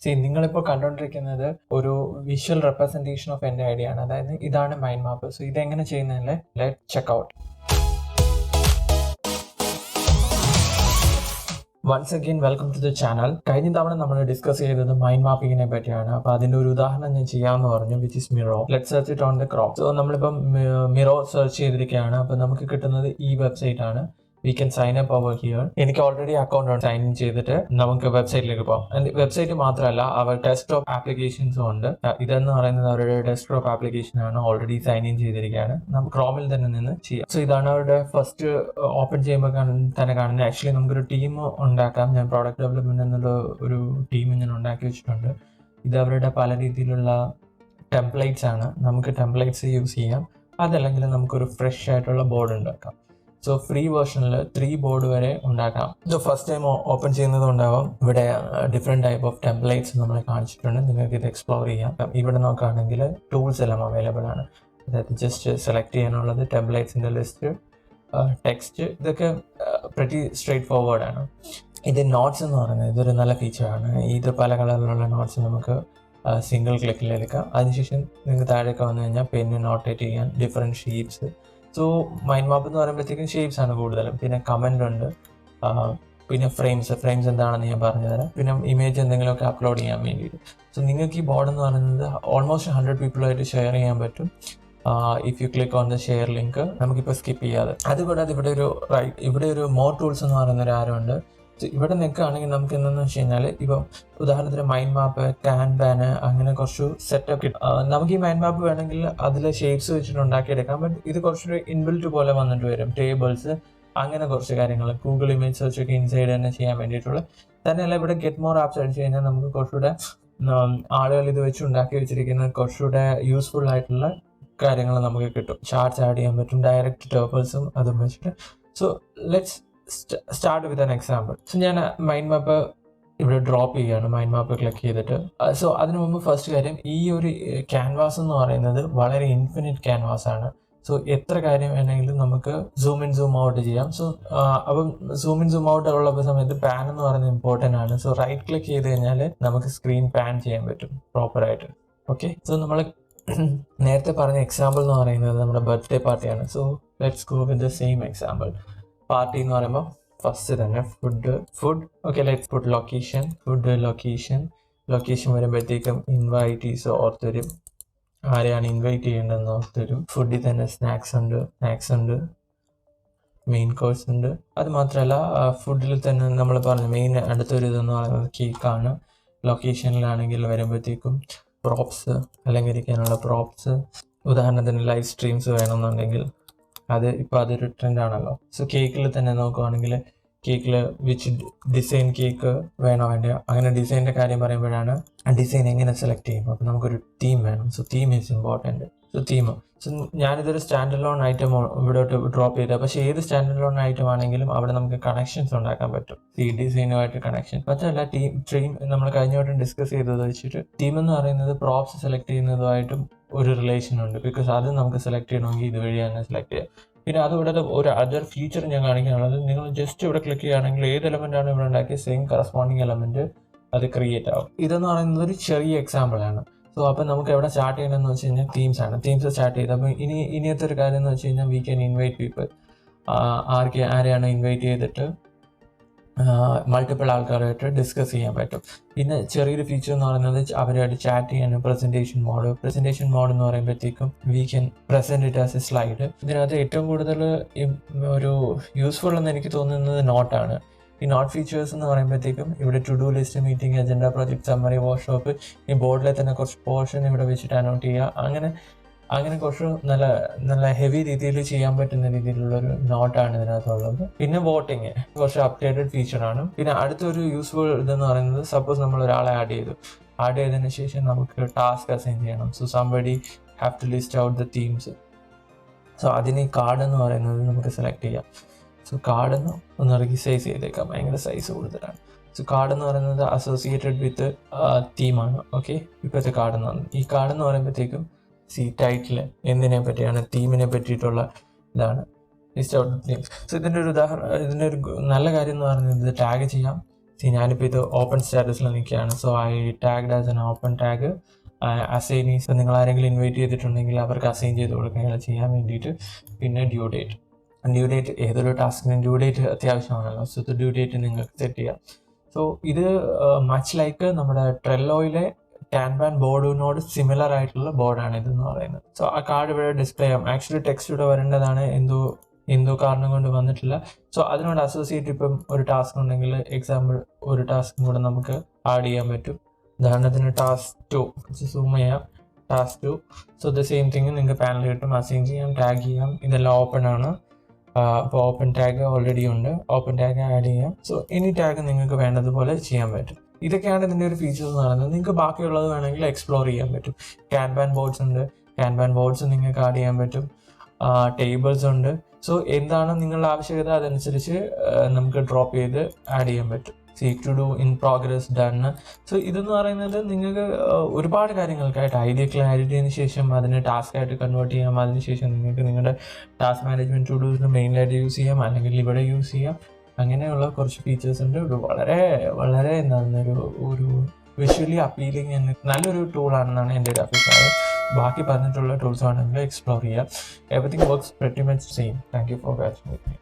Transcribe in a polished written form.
C നിങ്ങളിപ്പോൾ കണ്ടുകൊണ്ടിരിക്കുന്നത് ഒരു വിഷ്വൽ റെപ്രസെൻറ്റേഷൻ ഓഫ് എൻ്റെ ഐഡിയ ആണ്. അതായത് ഇതാണ് മൈൻഡ് മാപ്പ്. സോ ഇതെങ്ങനെ ചെയ്യുന്നതിൽ let check out. Once again welcome to the channel. കഴിഞ്ഞ തവണ നമ്മൾ ഡിസ്കസ് ചെയ്തത് മൈൻഡ് മാപ്പിങ്ങിനെ പറ്റിയാണ്. അപ്പോൾ അതിൻ്റെ ഒരു ഉദാഹരണം ഞാൻ ചെയ്യാമെന്ന് പറഞ്ഞു, which is മിറോ. Let search it on the Chrome. So നമ്മളിപ്പം മിറോ സെർച്ച് ചെയ്തിരിക്കുകയാണ്. അപ്പോൾ നമുക്ക് കിട്ടുന്നത് ഈ വെബ്സൈറ്റ് ആണ്. We can sign up over here. എനിക്ക് ഓൾറെഡി അക്കൗണ്ട് ഉണ്ട്. സൈൻ ഇൻ ചെയ്തിട്ട് നമുക്ക് വെബ്സൈറ്റിലേക്ക് പോകാം. വെബ്സൈറ്റ് മാത്രമല്ല, അവർ ഡെസ്ക്ടോപ്പ് ആപ്ലിക്കേഷൻസും ഉണ്ട്. ഇതെന്ന് പറയുന്നത് അവരുടെ ഡെസ്ക്ടോപ്പ് ആപ്ലിക്കേഷൻ ആണ്. ഓൾറെഡി സൈൻ ഇൻ ചെയ്തിരിക്കുകയാണ്. നമുക്ക് ക്രോമിൽ തന്നെ നിന്ന് ചെയ്യാം. സോ ഇതാണ് അവരുടെ ഫസ്റ്റ് ഓപ്പൺ ചെയ്യുമ്പോൾ തന്നെ കാണുന്നത്. ആക്ച്വലി നമുക്കൊരു ടീം ഉണ്ടാക്കാം. ഞാൻ പ്രോഡക്റ്റ് ഡെവലപ്മെന്റ് എന്നുള്ള ഒരു ടീം ഞാൻ ഉണ്ടാക്കി വെച്ചിട്ടുണ്ട്. ഇത് അവരുടെ പല രീതിയിലുള്ള ടെംപ്ലേറ്റ്സ് ആണ്. നമുക്ക് ടെംപ്ലേറ്റ്സ് യൂസ് ചെയ്യാം. അതല്ലെങ്കിൽ നമുക്കൊരു ഫ്രഷ് ആയിട്ടുള്ള ബോർഡ് ഉണ്ടാക്കാം. സോ ഫ്രീ വേർഷനിൽ 3 ബോർഡ് വരെ ഉണ്ടാക്കാം. ഇത് ഫസ്റ്റ് ടൈം ഓപ്പൺ ചെയ്യുന്നത് ഉണ്ടാവാം. ഇവിടെ ഡിഫറെൻറ്റ് ടൈപ്പ് ഓഫ് ടെംപ്ലേറ്റ്സ് നമ്മളെ കാണിച്ചിട്ടുണ്ട്. നിങ്ങൾക്ക് ഇത് എക്സ്പ്ലോർ ചെയ്യാം. ഇവിടെ നോക്കുകയാണെങ്കിൽ ടൂൾസ് എല്ലാം അവൈലബിൾ ആണ്. അതായത് ജസ്റ്റ് സെലക്ട് ചെയ്യാനുള്ളത്, ടെംപ്ലേറ്റ്സിൻ്റെ ലിസ്റ്റ്, ടെക്സ്റ്റ്, ഇതൊക്കെ പ്രെറ്റി സ്ട്രേറ്റ് ഫോർവേഡ് ആണ്. ഇത് നോട്ട്സ് എന്ന് പറയുന്നത് ഇതൊരു നല്ല ഫീച്ചറാണ്. ഇത് പല കളറിലുള്ള നോട്ട്സ് നമുക്ക് സിംഗിൾ ക്ലിക്കിൽ എടുക്കാം. അതിനുശേഷം നിങ്ങൾക്ക് താഴേക്ക് വന്നു കഴിഞ്ഞാൽ പെന്ന് നോട്ടേറ്റ് ചെയ്യാൻ different sheets. So mind map എന്ന് പറയുമ്പോഴത്തേക്കും ഷേപ്സ് ആണ് കൂടുതലും. പിന്നെ കമൻ്റ് ഉണ്ട്, പിന്നെ ഫ്രെയിംസ് എന്താണെന്ന് ഞാൻ പറഞ്ഞുതരാം. പിന്നെ ഇമേജ് എന്തെങ്കിലുമൊക്കെ അപ്ലോഡ് ചെയ്യാൻ വേണ്ടിയിട്ട്. സോ നിങ്ങൾക്ക് ഈ ബോർഡ് എന്ന് പറയുന്നത് ഓൾമോസ്റ്റ് 100 പീപ്പിളായിട്ട് ഷെയർ ചെയ്യാൻ പറ്റും. If you click on the share link, നമുക്കിപ്പോൾ സ്കിപ്പ് ചെയ്യാതെ. അതുകൂടാതെ ഇവിടെ ഒരു മോർ ടൂൾസ് എന്ന് പറയുന്ന ഒരു ആരുണ്ട്. ഇവിടെ നിൽക്കുകയാണെങ്കിൽ നമുക്ക് എന്താണെന്ന് വെച്ച് കഴിഞ്ഞാൽ, ഇപ്പം ഉദാഹരണത്തിന് മൈൻഡ് മാപ്പ്, കാൻവാന്, അങ്ങനെ കുറച്ച് സെറ്റപ്പ് കിട്ടും. നമുക്ക് ഈ മൈൻഡ് മാപ്പ് വേണമെങ്കിൽ അതിൽ ഷേപ്സ് വെച്ചിട്ട് ഉണ്ടാക്കിയെടുക്കാം. ബട്ട് ഇത് കുറച്ചൊരു ഇൻബിൽറ്റ് പോലെ വന്നിട്ട് വരും. ടേബിൾസ്, അങ്ങനെ കുറച്ച് കാര്യങ്ങൾ ഗൂഗിൾ ഇമേജ് സെർച്ച് ഒക്കെ ഇൻസൈഡ് തന്നെ ചെയ്യാൻ വേണ്ടിയിട്ടുള്ള. തന്നെയല്ല, ഇവിടെ ഗെറ്റ് മോർ ആപ്സ് അടിച്ചു കഴിഞ്ഞാൽ നമുക്ക് കുറച്ചുകൂടെ ആളുകൾ ഇത് വെച്ച് ഉണ്ടാക്കി വെച്ചിരിക്കുന്ന കുറച്ചുകൂടെ യൂസ്ഫുൾ ആയിട്ടുള്ള കാര്യങ്ങൾ നമുക്ക് കിട്ടും. ചാർട്ട്സ് ആഡ് ചെയ്യാൻ പറ്റും, ഡയറക്റ്റ് ടേബിൾസും അതും വെച്ചിട്ട്. So let's start with an example. So ഞാൻ മൈൻഡ് മാപ്പ് ഇവിടെ ഡ്രോപ്പ് ചെയ്യുകയാണ്. മൈൻഡ് മാപ്പ് ക്ലിക്ക് ചെയ്തിട്ട്. സോ അതിനു മുമ്പ് ഫസ്റ്റ് കാര്യം, ഈ ഒരു ക്യാൻവാസ് എന്ന് പറയുന്നത് വളരെ ഇൻഫിനിറ്റ് ക്യാൻവാസ് ആണ്. സോ എത്ര കാര്യം വേണമെങ്കിലും നമുക്ക് സൂം ഇൻ സൂം ഔട്ട് ചെയ്യാം. സോ അപ്പം സൂം ഇൻ സൂം ഔട്ട് ഉള്ള സമയത്ത് പാൻ എന്ന് പറയുന്നത് ഇമ്പോർട്ടൻ്റ് ആണ്. സോ റൈറ്റ് ക്ലിക്ക് ചെയ്ത് കഴിഞ്ഞാൽ നമുക്ക് സ്ക്രീൻ പാൻ ചെയ്യാൻ പറ്റും പ്രോപ്പറായിട്ട്. ഓക്കെ, സോ നമ്മൾ നേരത്തെ പറഞ്ഞ എക്സാമ്പിൾ എന്ന് പറയുന്നത് നമ്മുടെ ബർത്ത്ഡേ പാർട്ടിയാണ്. So let's go with the same example. Party എന്ന് പറയുമ്പോൾ ഫസ്റ്റ് തന്നെ food. Okay, let's puttu location. Food location വരുമ്പോഴത്തേക്കും ഇൻവൈറ്റീസ് ഓർത്തരും, ആരെയാണ് ഇൻവൈറ്റ് ചെയ്യേണ്ടതെന്ന് ഓർത്തരും. ഫുഡിൽ തന്നെ സ്നാക്സ് ഉണ്ട്, മെയിൻ കോഴ്സ് ഉണ്ട്. അത് മാത്രമല്ല, ഫുഡിൽ തന്നെ നമ്മൾ പറഞ്ഞ മെയിൻ അടുത്തൊരു ഇതെന്ന് പറയുന്നത് കേക്കാണ്. ലൊക്കേഷനിലാണെങ്കിൽ വരുമ്പോഴത്തേക്കും പ്രോപ്സ്, അലങ്കരിക്കാനുള്ള പ്രോപ്സ്. ഉദാഹരണത്തിന് ലൈവ് സ്ട്രീംസ് വേണമെന്നുണ്ടെങ്കിൽ അതൊരു ട്രെൻഡാണല്ലോ. സോ കേക്കിൽ തന്നെ നോക്കുവാണെങ്കിൽ, കേക്കിൽ വിച്ച് ഡിസൈൻ കേക്ക് വേണോ വേണ്ടയോ, അങ്ങനെ ഡിസൈനിൻ്റെ കാര്യം പറയുമ്പോഴാണ് ആ ഡിസൈൻ എങ്ങനെ സെലക്ട് ചെയ്യും. അപ്പോൾ നമുക്കൊരു തീം വേണം. So theme is important. So ഞാനിതൊരു സ്റ്റാൻഡ് അലോൺ ഐറ്റം ഇവിടോട്ട് ഡ്രോപ്പ് ചെയ്തത്. പക്ഷേ ഏത് സ്റ്റാൻഡ് അലോൺ ഐറ്റം ആണെങ്കിലും അവിടെ നമുക്ക് കണക്ഷൻസ് ഉണ്ടാക്കാൻ പറ്റും. ഈ ഡിസൈനുമായിട്ട് കണക്ഷൻ മറ്റല്ല. ടീം നമ്മൾ കഴിഞ്ഞ വട്ടം ഡിസ്കസ് ചെയ്തത് വെച്ചിട്ട് തീം എന്ന് പറയുന്നത് പ്രോപ്സ് സെലക്ട് ചെയ്യുന്നതുമായിട്ടും ഒരു റിലേഷൻ ഉണ്ട്. ബിക്കോസ് അത് നമുക്ക് സെലക്ട് ചെയ്യണമെങ്കിൽ ഇതുവഴി തന്നെ സെലക്ട് ചെയ്യാം. പിന്നെ അതുകൂടാതെ ഒരു അതർ ഫീച്ചർ ഞാൻ കാണിക്കാനുള്ളത്, നിങ്ങൾ ജസ്റ്റ് ഇവിടെ ക്ലിക്ക് ചെയ്യുകയാണെങ്കിൽ ഏത് എലമെൻ്റ് ആണ് ഇവിടെ ഉണ്ടാക്കിയ സെയിം കറസ്പോണ്ടിങ് എലമെൻറ്റ് അത് ക്രിയേറ്റ് ആവും. ഇതെന്ന് പറയുന്നത് ഒരു ചെറിയ എക്സാമ്പിൾ ആണ്. സോ അപ്പം നമുക്ക് എവിടെ സ്റ്റാർട്ട് ചെയ്യണമെന്ന് വെച്ച് കഴിഞ്ഞാൽ തീംസ് ആണ്. തീംസ് സ്റ്റാർട്ട് ചെയ്ത് അപ്പോൾ ഇനിയത്തെ ഒരു കാര്യം എന്ന് വെച്ച് കഴിഞ്ഞാൽ വി ക്യാൻ ഇൻവൈറ്റ് പീപ്പിൾ. ആരെയാണ് ഇൻവൈറ്റ് ചെയ്തിട്ട് മൾട്ടിപ്പിൾ ആൾക്കാരായിട്ട് ഡിസ്കസ് ചെയ്യാൻ പറ്റും. പിന്നെ ചെറിയൊരു ഫീച്ചർ എന്ന് പറയുന്നത് അവരുമായിട്ട് ചാറ്റ് ചെയ്യാൻ പ്രസൻറ്റേഷൻ മോഡ് എന്ന് പറയുമ്പോഴത്തേക്കും we can present it as A slide. ഇതിനകത്ത് ഏറ്റവും കൂടുതൽ ഒരു യൂസ്ഫുൾ എന്ന് എനിക്ക് തോന്നുന്നത് നോട്ടാണ്. ഈ നോട്ട് ഫീച്ചേഴ്സ് എന്ന് പറയുമ്പോഴത്തേക്കും ഇവിടെ to do list, meeting, agenda, project summary, workshop, ഈ ബോർഡിലെ തന്നെ കുറച്ച് പോർഷൻ ഇവിടെ വെച്ചിട്ട് അനോട്ട് ചെയ്യുക. അങ്ങനെ കുറച്ച് നല്ല ഹെവി രീതിയിൽ ചെയ്യാൻ പറ്റുന്ന രീതിയിലുള്ളൊരു നോട്ടാണ് ഇതിനകത്തുള്ളത്. പിന്നെ വോട്ടിങ് കുറച്ച് അപ്ഡേറ്റഡ് ഫീച്ചറാണ്. പിന്നെ അടുത്തൊരു യൂസ്ഫുൾ ഇതെന്ന് പറയുന്നത്, സപ്പോസ് നമ്മൾ ഒരാളെ ആഡ് ചെയ്തതിന് ശേഷം നമുക്ക് ടാസ്ക് അസൈൻ ചെയ്യണം. So somebody have to list out the themes. So അതിന് ഈ കാർഡ് എന്ന് പറയുന്നത് നമുക്ക് സെലക്ട് ചെയ്യാം. സോ കാർഡെന്ന് ഒന്ന് റീസൈസ് ചെയ്തേക്കാം, ഭയങ്കര സൈസ് കൂടുതലാണ്. സോ കാർഡ് എന്ന് പറയുന്നത് അസോസിയേറ്റഡ് വിത്ത് തീമാണ്. ഓക്കെ, ഇപ്പോഴത്തെ കാർഡ് എന്ന് പറയുന്നത് ഈ കാർഡ് എന്ന് പറയുമ്പോഴത്തേക്കും ടൈറ്റിൽ എന്തിനെ പറ്റിയാണ്, തീമിനെ പറ്റിയിട്ടുള്ള ഇതാണ്. List out themes. സോ ഇതിൻ്റെ ഒരു നല്ല കാര്യം എന്ന് പറയുന്നത് ഇത് ടാഗ് ചെയ്യാം, ഞാനിപ്പോൾ ഇത് ഓപ്പൺ സ്റ്റാറ്റസിൽ നിൽക്കുകയാണ്. So I tagged as an open tag. Assignees നിങ്ങൾ ആരെങ്കിലും ഇൻവൈറ്റ് ചെയ്തിട്ടുണ്ടെങ്കിൽ അവർക്ക് അസൈൻ ചെയ്ത് കൊടുക്കുക ചെയ്യാൻ വേണ്ടിയിട്ട്. പിന്നെ ഡ്യൂ ഡേറ്റ് ഏതൊരു ടാസ്കിനും ഡ്യൂ ഡേറ്റ് അത്യാവശ്യമാണല്ലോ. സോ ഡ്യൂ ഡേറ്റ് നിങ്ങൾക്ക് സെറ്റ് ചെയ്യാം. സോ ഇത് മച്ച് ലൈക്ക് നമ്മുടെ ട്രെല്ലോയിലെ കാൻവാൻ ബോർഡിനോട് സിമിലർ ആയിട്ടുള്ള ബോർഡാണ് ഇതെന്ന് പറയുന്നത്. സോ ആ കാർഡ് ഇവിടെ ഡിസ്പ്ലേ ചെയ്യാം. ആക്ച്വലി ടെക്സ്റ്റ് ഇവിടെ വരേണ്ടതാണ്, എന്തോ കാരണം കൊണ്ട് വന്നിട്ടില്ല. സോ അതിനോട് അസോസിയേറ്റ് ഇപ്പം ഒരു ടാസ്ക് ഉണ്ടെങ്കിൽ എക്സാമ്പിൾ ഒരു ടാസ്കും കൂടെ നമുക്ക് ആഡ് ചെയ്യാൻ പറ്റും. ഉദാഹരണത്തിന് ടാസ്ക് 2 സൂം ചെയ്യാം, task 2. So the same thing നിങ്ങൾക്ക് പാനൽ കിട്ടും, അസൈൻ ചെയ്യാം, ടാഗ് ചെയ്യാം. ഇതെല്ലാം ഓപ്പൺ ആണ്. അപ്പോൾ ഓപ്പൺ ടാഗ് ഓൾറെഡി ഉണ്ട്, ഓപ്പൺ ടാഗ് ആഡ് ചെയ്യാം. സോ എനി ടാഗ് നിങ്ങൾക്ക് വേണ്ടതുപോലെ ചെയ്യാൻ പറ്റും. ഇതൊക്കെയാണ് ഇതിൻ്റെ ഒരു ഫീച്ചേഴ്സ് എന്ന് പറയുന്നത്. നിങ്ങൾക്ക് ബാക്കിയുള്ളത് വേണമെങ്കിൽ എക്സ്പ്ലോർ ചെയ്യാൻ പറ്റും. കാൻവാൻ ബോർഡ്സ് ഉണ്ട്, കാൻവാൻ ബോർഡ്സ് നിങ്ങൾക്ക് ആഡ് ചെയ്യാൻ പറ്റും. ടേബിൾസ് ഉണ്ട്. സോ എന്താണ് നിങ്ങളുടെ ആവശ്യകത അതനുസരിച്ച് നമുക്ക് ഡ്രോപ്പ് ചെയ്ത് ആഡ് ചെയ്യാൻ പറ്റും. Seek to do, in progress, done. So ഇതെന്ന് പറയുന്നത് നിങ്ങൾക്ക് ഒരുപാട് കാര്യങ്ങൾക്കായിട്ട് ഐഡിയ ക്ലാരിറ്റിന് ശേഷം അതിനെ ടാസ്ക് ആയിട്ട് കൺവേർട്ട് ചെയ്യാം. അതിനുശേഷം നിങ്ങൾക്ക് നിങ്ങളുടെ ടാസ്ക് മാനേജ്മെൻറ്റ് ടു ഡൂസിന് മെയിനായിട്ട് യൂസ് ചെയ്യാം, അല്ലെങ്കിൽ ഇവിടെ യൂസ് ചെയ്യാം. അങ്ങനെയുള്ള കുറച്ച് ഫീച്ചേഴ്സ് ഉണ്ട്. ഒരു വളരെ എന്താണ് ഒരു വിഷ്വലി അപ്പീലിംഗ് നല്ലൊരു ടൂളാണെന്നാണ് എൻ്റെ ഒരു അഭിപ്രായം. ബാക്കി പറഞ്ഞിട്ടുള്ള ടൂൾസ് ആണെങ്കിൽ എക്സ്പ്ലോർ ചെയ്യാം. Everything works pretty much same. Thank you for watching with me.